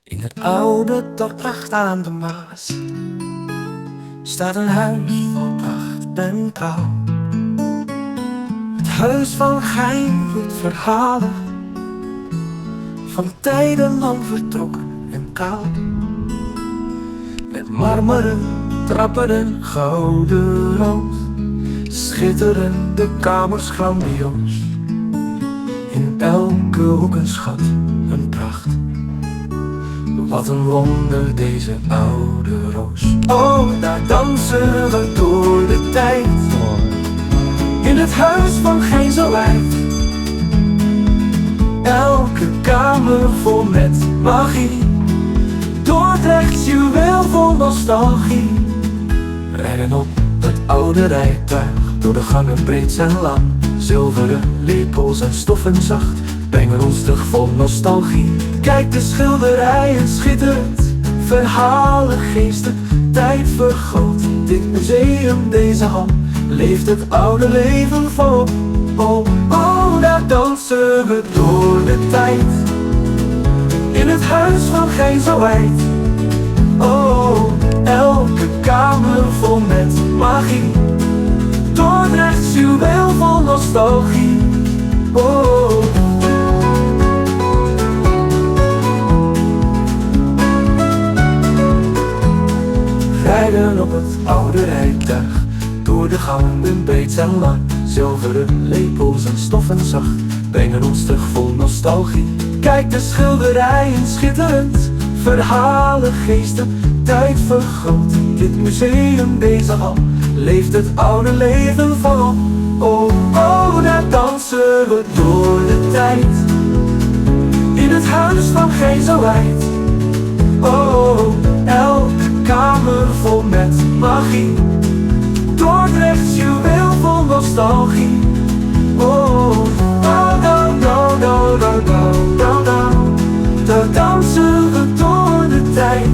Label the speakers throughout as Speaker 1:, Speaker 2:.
Speaker 1: In het oude Dordrecht aan de Maas staat een huis vol pracht en trouw. Het Huis van Gijn doet verhalen van tijden lang vertrokken en kaal. Met marmeren trappen en gouden roos schitteren de kamers grandioos. In elke hoek een schat, een pracht. Wat een wonder deze oude roos. Oh, daar dansen we door de tijd. In het Huis van Gijn zo wijd. Elke kamer vol met magie. Dordrechts juweel vol nostalgie. Rijden op het oude rijtuig door de gangen breed en lang. Zilveren lepels en stoffen zacht brengen ons terug vol nostalgie. Kijk de schilderijen schitterend, verhalen geesten, tijd vergroot. Dit museum, deze hal, leeft het oude leven vol. Oh, oh, daar dansen we door de tijd. In het Huis van Gijn zo wijd. Oh, elke kamer vol met magie. Dordrechts juweel vol nostalgie. Oh. Rijden op het oude rijtuig door de gangen breed en lang. Zilveren lepels en stoffen zacht brengen ons terug vol nostalgie. Kijk de schilderijen schitterend, verhalen geesten, tijd vergroot. Dit museum, deze hal, leeft het oude leven vol. Oh, oh, daar dansen we door de tijd. In het Huis van Gijn zo wijd. Oh, elke kamer vol met magie. Dordrechts juweel vol nostalgie. Oh, oh, do, do, do, do, do, do, do. Daar dansen we door de tijd.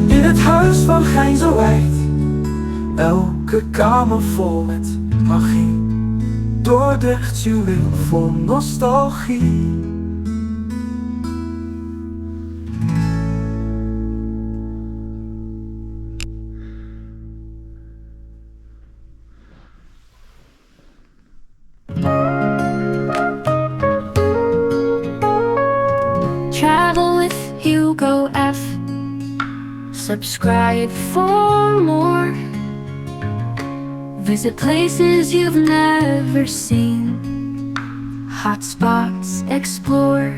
Speaker 1: In het Huis van Gijn zo wijd. Elke kamer vol met magie. Dordrechts juweel vol nostalgie.
Speaker 2: TravelWithHugoF. Subscribe for more. Visit places you've never seen. Hotspots explore.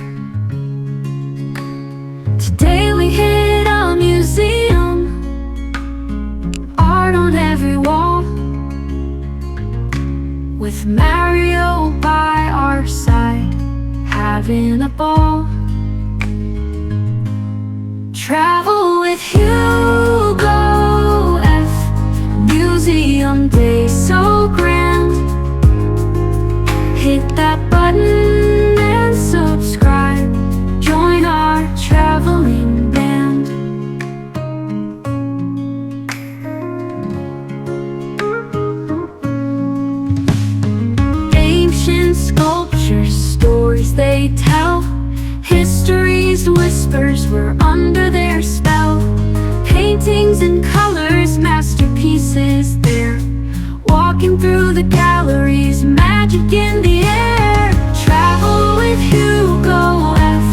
Speaker 2: Today we hit a museum. Art on every wall. With Mario by our side, having a ball. Travel with HugoF. Museum day so grand. Hit that button and subscribe. Join our traveling band. Ancient sculptures, stories they tell. History's whispers were under their spell. Paintings and colors, masterpieces there. Walking through the galleries, magic in the air. Travel with HugoF.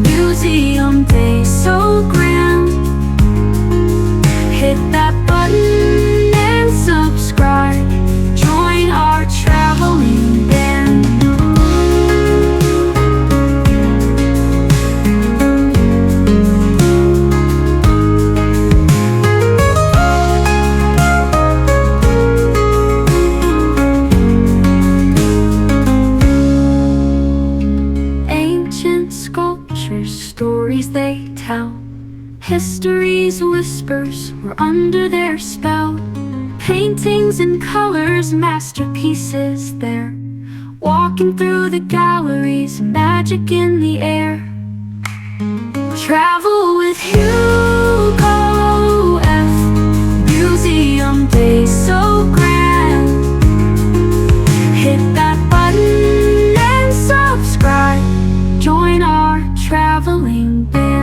Speaker 2: Museum day so grand. Hit that button and subscribe. Join our traveling band. Stories they tell. History's whispers were under their spell. Paintings and colors, masterpieces there. Walking through the galleries, magic in the air. Travel with HugoF. Museum day so grand. Hit that button and subscribe. Join our traveling band.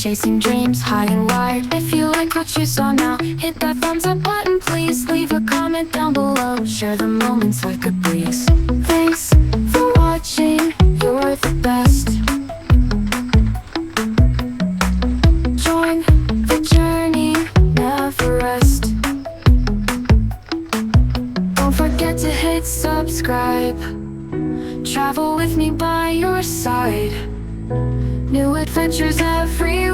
Speaker 2: chasing dreams high and wide. If you like what you saw now, hit that thumbs up button, please. Leave a comment down below, share the moments like a breeze. Thanks for watching, you're the best. Join the journey, never rest. Don't forget to hit subscribe. Travel with me by your side. New adventures every